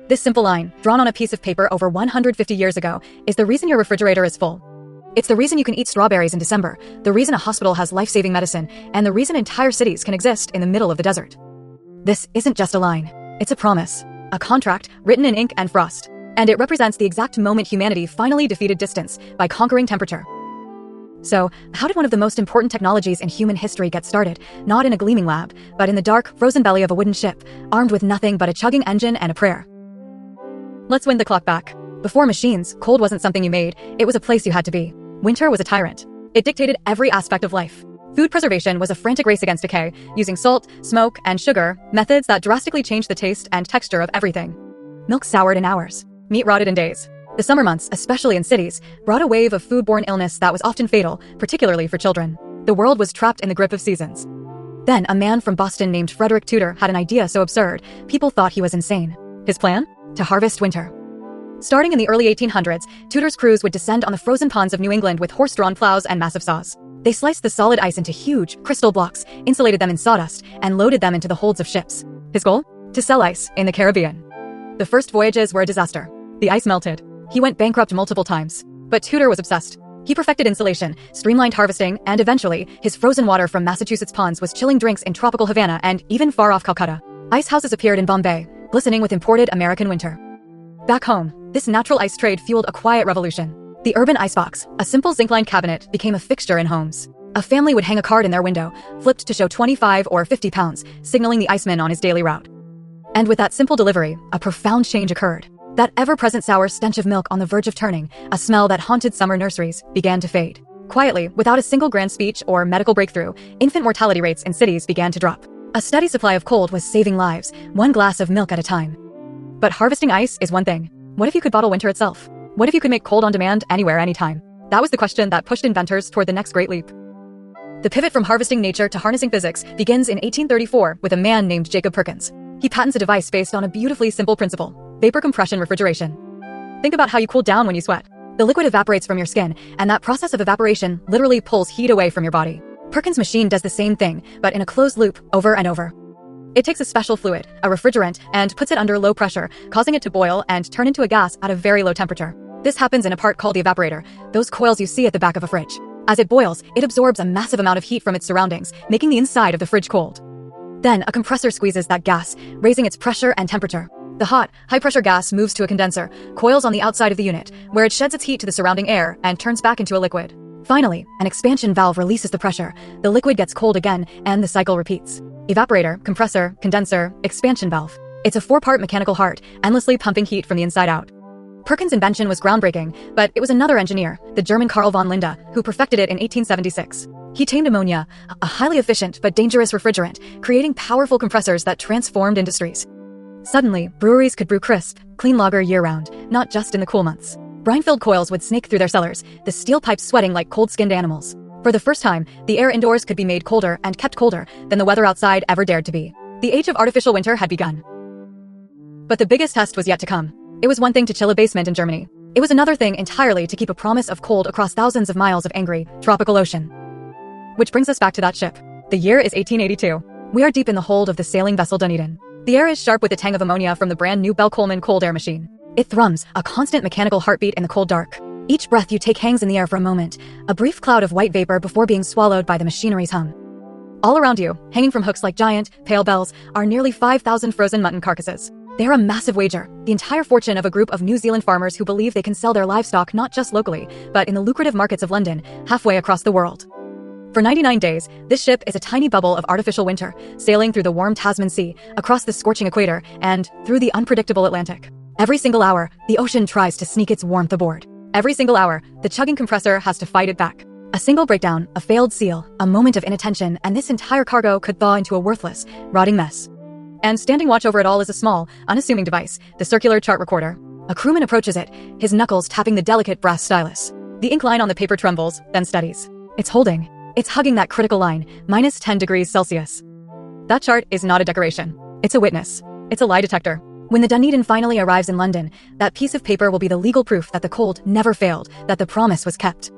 This simple line, drawn on a piece of paper over 150 years ago, is the reason your refrigerator is full. It's the reason you can eat strawberries in December, the reason a hospital has life-saving medicine, and the reason entire cities can exist in the middle of the desert. This isn't just a line. It's a promise, a contract written in ink and frost. And it represents the exact moment humanity finally defeated distance by conquering temperature. So, how did one of the most important technologies in human history get started? Not in a gleaming lab, but in the dark, frozen belly of a wooden ship, armed with nothing but a chugging engine and a prayer. Let's wind the clock back. Before machines, cold wasn't something you made, it was a place you had to be. Winter was a tyrant. It dictated every aspect of life. Food preservation was a frantic race against decay, using salt, smoke, and sugar, methods that drastically changed the taste and texture of everything. Milk soured in hours. Meat rotted in days. The summer months, especially in cities, brought a wave of foodborne illness that was often fatal, particularly for children. The world was trapped in the grip of seasons. Then, a man from Boston named Frederick Tudor had an idea so absurd, people thought he was insane. His plan? To harvest winter. Starting in the early 1800s, Tudor's crews would descend on the frozen ponds of New England with horse-drawn plows and massive saws. They sliced the solid ice into huge, crystal blocks, insulated them in sawdust, and loaded them into the holds of ships. His goal? To sell ice in the Caribbean. The first voyages were a disaster. The ice melted. He went bankrupt multiple times. But Tudor was obsessed. He perfected insulation, streamlined harvesting, and eventually, his frozen water from Massachusetts ponds was chilling drinks in tropical Havana and even far off Calcutta. Ice houses appeared in Bombay, glistening with imported American winter. Back home, this natural ice trade fueled a quiet revolution. The urban icebox, a simple zinc-lined cabinet, became a fixture in homes. A family would hang a card in their window, flipped to show 25 or 50 pounds, signaling the iceman on his daily route. And with that simple delivery, a profound change occurred. That ever-present sour stench of milk on the verge of turning, a smell that haunted summer nurseries, began to fade. Quietly, without a single grand speech or medical breakthrough, infant mortality rates in cities began to drop. A steady supply of cold was saving lives, one glass of milk at a time. But harvesting ice is one thing. What if you could bottle winter itself? What if you could make cold on demand anywhere, anytime? That was the question that pushed inventors toward the next great leap. The pivot from harvesting nature to harnessing physics begins in 1834 with a man named Jacob Perkins. He patents a device based on a beautifully simple principle: vapor compression refrigeration. Think about how you cool down when you sweat. The liquid evaporates from your skin, and that process of evaporation literally pulls heat away from your body. Perkins' machine does the same thing, but in a closed loop, over and over. It takes a special fluid, a refrigerant, and puts it under low pressure, causing it to boil and turn into a gas at a very low temperature. This happens in a part called the evaporator, those coils you see at the back of a fridge. As it boils, it absorbs a massive amount of heat from its surroundings, making the inside of the fridge cold. Then, a compressor squeezes that gas, raising its pressure and temperature. The hot, high-pressure gas moves to a condenser, coils on the outside of the unit, where it sheds its heat to the surrounding air and turns back into a liquid. Finally, an expansion valve releases the pressure, the liquid gets cold again, and the cycle repeats. Evaporator, compressor, condenser, expansion valve. It's a four-part mechanical heart, endlessly pumping heat from the inside out. Perkins' invention was groundbreaking, but it was another engineer, the German Carl von Linde, who perfected it in 1876. He tamed ammonia, a highly efficient but dangerous refrigerant, creating powerful compressors that transformed industries. Suddenly, breweries could brew crisp, clean lager year-round, not just in the cool months. Brine-filled coils would snake through their cellars, the steel pipes sweating like cold-skinned animals. For the first time, the air indoors could be made colder and kept colder than the weather outside ever dared to be. The age of artificial winter had begun. But the biggest test was yet to come. It was one thing to chill a basement in Germany. It was another thing entirely to keep a promise of cold across thousands of miles of angry, tropical ocean. Which brings us back to that ship. The year is 1882. We are deep in the hold of the sailing vessel Dunedin. The air is sharp with the tang of ammonia from the brand new Bell-Coleman cold air machine. It thrums, a constant mechanical heartbeat in the cold dark. Each breath you take hangs in the air for a moment, a brief cloud of white vapor before being swallowed by the machinery's hum. All around you, hanging from hooks like giant, pale bells, are nearly 5,000 frozen mutton carcasses. They are a massive wager, the entire fortune of a group of New Zealand farmers who believe they can sell their livestock not just locally, but in the lucrative markets of London, halfway across the world. For 99 days, this ship is a tiny bubble of artificial winter, sailing through the warm Tasman Sea, across the scorching equator, and through the unpredictable Atlantic. Every single hour, the ocean tries to sneak its warmth aboard. Every single hour, the chugging compressor has to fight it back. A single breakdown, a failed seal, a moment of inattention, and this entire cargo could thaw into a worthless, rotting mess. And standing watch over it all is a small, unassuming device, the circular chart recorder. A crewman approaches it, his knuckles tapping the delicate brass stylus. The ink line on the paper trembles, then steadies. It's holding. It's hugging that critical line, minus 10 degrees Celsius. That chart is not a decoration. It's a witness. It's a lie detector. When the Dunedin finally arrives in London, that piece of paper will be the legal proof that the cold never failed, that the promise was kept.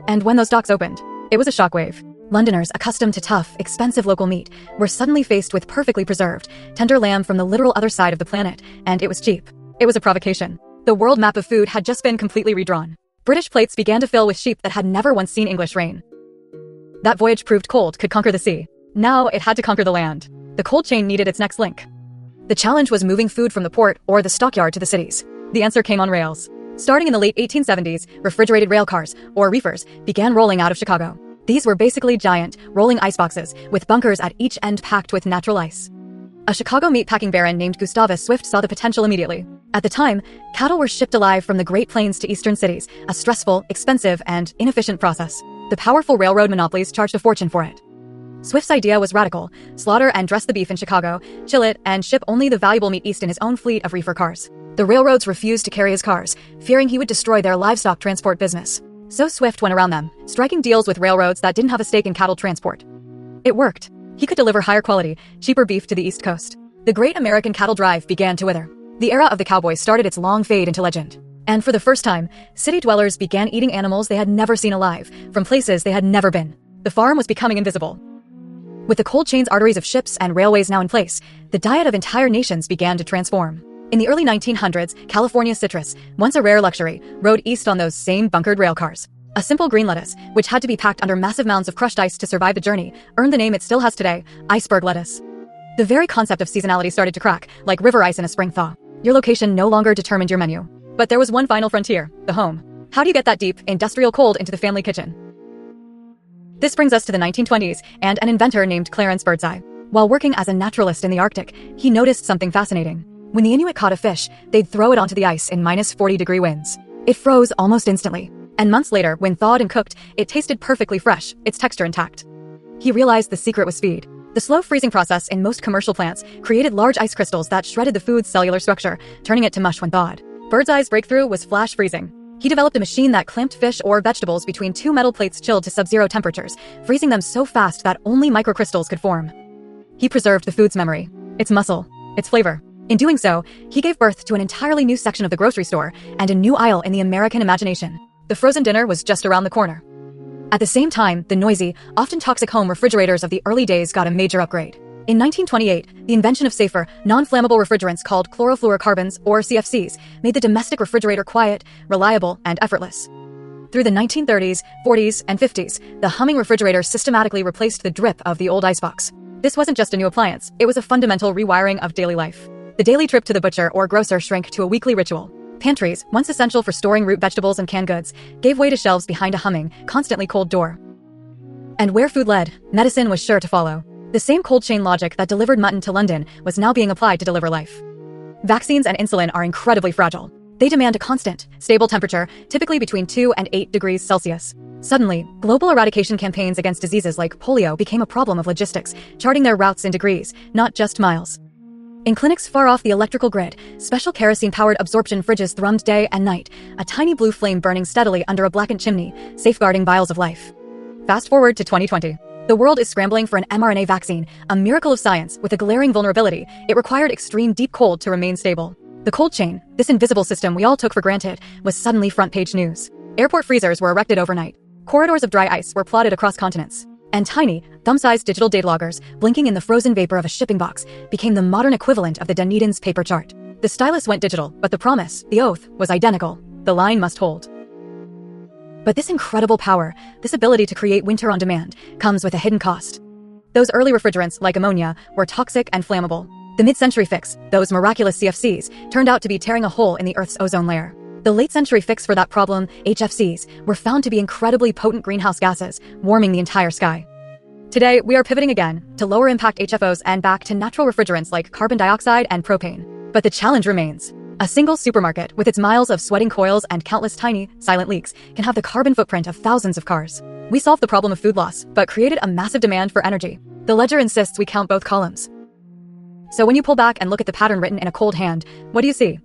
And when those docks opened, it was a shockwave. Londoners, accustomed to tough, expensive local meat, were suddenly faced with perfectly preserved, tender lamb from the literal other side of the planet, and it was cheap. It was a provocation. The world map of food had just been completely redrawn. British plates began to fill with sheep that had never once seen English rain. That voyage proved cold could conquer the sea. Now it had to conquer the land. The cold chain needed its next link. The challenge was moving food from the port or the stockyard to the cities. The answer came on rails. Starting in the late 1870s, refrigerated railcars, or reefers, began rolling out of Chicago. These were basically giant, rolling iceboxes, with bunkers at each end packed with natural ice. A Chicago meatpacking baron named Gustavus Swift saw the potential immediately. At the time, cattle were shipped alive from the Great Plains to eastern cities, a stressful, expensive, and inefficient process. The powerful railroad monopolies charged a fortune for it. Swift's idea was radical: slaughter and dress the beef in Chicago, chill it, and ship only the valuable meat east in his own fleet of reefer cars. The railroads refused to carry his cars, fearing he would destroy their livestock transport business. So Swift went around them, striking deals with railroads that didn't have a stake in cattle transport. It worked. He could deliver higher quality, cheaper beef to the East Coast. The great American cattle drive began to wither. The era of the cowboy started its long fade into legend. And for the first time, city dwellers began eating animals they had never seen alive, from places they had never been. The farm was becoming invisible. With the cold chain's arteries of ships and railways now in place, the diet of entire nations began to transform. In the early 1900s, California citrus, once a rare luxury, rode east on those same bunkered railcars. A simple green lettuce, which had to be packed under massive mounds of crushed ice to survive the journey, earned the name it still has today, iceberg lettuce. The very concept of seasonality started to crack, like river ice in a spring thaw. Your location no longer determined your menu. But there was one final frontier: the home. How do you get that deep, industrial cold into the family kitchen? This brings us to the 1920s and an inventor named Clarence Birdseye. While working as a naturalist in the Arctic, he noticed something fascinating. When the Inuit caught a fish, they'd throw it onto the ice in -40-degree winds. It froze almost instantly. And months later, when thawed and cooked, it tasted perfectly fresh, its texture intact. He realized the secret was speed. The slow freezing process in most commercial plants created large ice crystals that shredded the food's cellular structure, turning it to mush when thawed. Birdseye's breakthrough was flash freezing. He developed a machine that clamped fish or vegetables between two metal plates chilled to sub-zero temperatures, freezing them so fast that only microcrystals could form. He preserved the food's memory, its muscle, its flavor. In doing so, he gave birth to an entirely new section of the grocery store and a new aisle in the American imagination. The frozen dinner was just around the corner. At the same time, the noisy, often toxic home refrigerators of the early days got a major upgrade. In 1928, the invention of safer, non-flammable refrigerants called chlorofluorocarbons, or CFCs, made the domestic refrigerator quiet, reliable, and effortless. Through the 1930s, 40s, and 50s, the humming refrigerator systematically replaced the drip of the old icebox. This wasn't just a new appliance, it was a fundamental rewiring of daily life. The daily trip to the butcher or grocer shrank to a weekly ritual. Pantries, once essential for storing root vegetables and canned goods, gave way to shelves behind a humming, constantly cold door. And where food led, medicine was sure to follow. The same cold chain logic that delivered mutton to London was now being applied to deliver life. Vaccines and insulin are incredibly fragile. They demand a constant, stable temperature, typically between 2 and 8 degrees Celsius. Suddenly, global eradication campaigns against diseases like polio became a problem of logistics, charting their routes in degrees, not just miles. In clinics far off the electrical grid, special kerosene-powered absorption fridges thrummed day and night, a tiny blue flame burning steadily under a blackened chimney, safeguarding vials of life. Fast forward to 2020. The world is scrambling for an mRNA vaccine, a miracle of science with a glaring vulnerability. It required extreme deep cold to remain stable. The cold chain, this invisible system we all took for granted, was suddenly front-page news. Airport freezers were erected overnight. Corridors of dry ice were plotted across continents. And tiny, thumb-sized digital data loggers, blinking in the frozen vapor of a shipping box, became the modern equivalent of the Dunedin's paper chart. The stylus went digital, but the promise, the oath, was identical. The line must hold. But this incredible power, this ability to create winter on demand, comes with a hidden cost. Those early refrigerants, like ammonia, were toxic and flammable. The mid-century fix, those miraculous CFCs, turned out to be tearing a hole in the Earth's ozone layer. The late-century fix for that problem, HFCs, were found to be incredibly potent greenhouse gases, warming the entire sky. Today, we are pivoting again to lower-impact HFOs and back to natural refrigerants like carbon dioxide and propane. But the challenge remains. A single supermarket, with its miles of sweating coils and countless tiny, silent leaks, can have the carbon footprint of thousands of cars. We solved the problem of food loss, but created a massive demand for energy. The ledger insists we count both columns. So when you pull back and look at the pattern written in a cold hand, what do you see?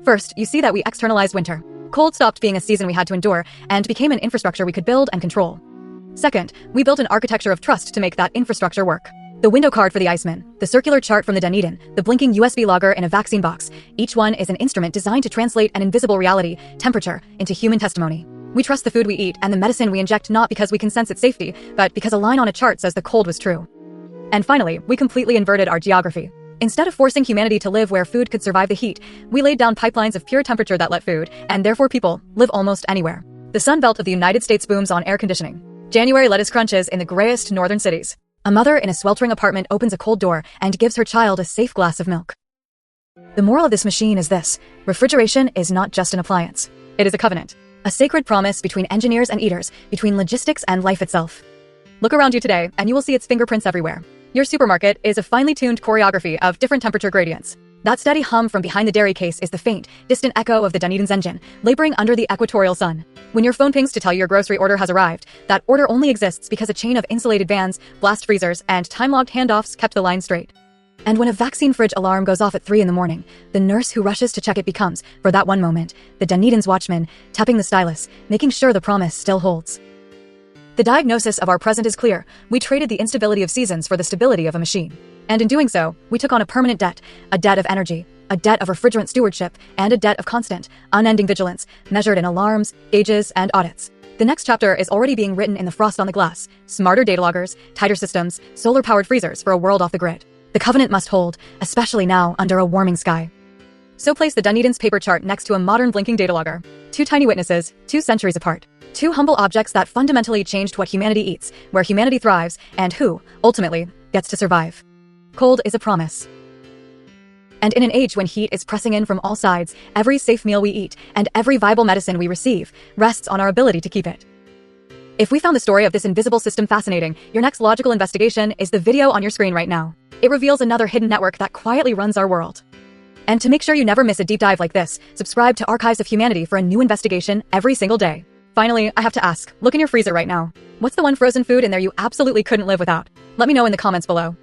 First, you see that we externalized winter. Cold stopped being a season we had to endure and became an infrastructure we could build and control. Second, we built an architecture of trust to make that infrastructure work. The window card for the Iceman, the circular chart from the Dunedin, the blinking USB logger in a vaccine box, each one is an instrument designed to translate an invisible reality, temperature, into human testimony. We trust the food we eat and the medicine we inject not because we can sense its safety, but because a line on a chart says the cold was true. And finally, we completely inverted our geography. Instead of forcing humanity to live where food could survive the heat, we laid down pipelines of pure temperature that let food, and therefore people, live almost anywhere. The Sun Belt of the United States booms on air conditioning. January lettuce crunches in the grayest northern cities. A mother in a sweltering apartment opens a cold door and gives her child a safe glass of milk. The moral of this machine is this: refrigeration is not just an appliance. It is a covenant. A sacred promise between engineers and eaters, between logistics and life itself. Look around you today, and you will see its fingerprints everywhere. Your supermarket is a finely tuned choreography of different temperature gradients. That steady hum from behind the dairy case is the faint, distant echo of the Dunedin's engine, laboring under the equatorial sun. When your phone pings to tell you your grocery order has arrived, that order only exists because a chain of insulated vans, blast freezers, and time-logged handoffs kept the line straight. And when a vaccine fridge alarm goes off at 3 in the morning, the nurse who rushes to check it becomes, for that one moment, the Dunedin's watchman, tapping the stylus, making sure the promise still holds. The diagnosis of our present is clear. We traded the instability of seasons for the stability of a machine. And in doing so, we took on a permanent debt, a debt of energy, a debt of refrigerant stewardship, and a debt of constant, unending vigilance, measured in alarms, gauges, and audits. The next chapter is already being written in the frost on the glass: smarter data loggers, tighter systems, solar-powered freezers for a world off the grid. The covenant must hold, especially now under a warming sky. So place the Dunedin's paper chart next to a modern blinking data logger. Two tiny witnesses, 2 centuries apart. Two humble objects that fundamentally changed what humanity eats, where humanity thrives, and who, ultimately, gets to survive. Cold is a promise. And in an age when heat is pressing in from all sides, every safe meal we eat, and every viable medicine we receive, rests on our ability to keep it. If we found the story of this invisible system fascinating, your next logical investigation is the video on your screen right now. It reveals another hidden network that quietly runs our world. And to make sure you never miss a deep dive like this, subscribe to Archives of Humanity for a new investigation every single day. Finally, I have to ask, look in your freezer right now. What's the one frozen food in there you absolutely couldn't live without? Let me know in the comments below.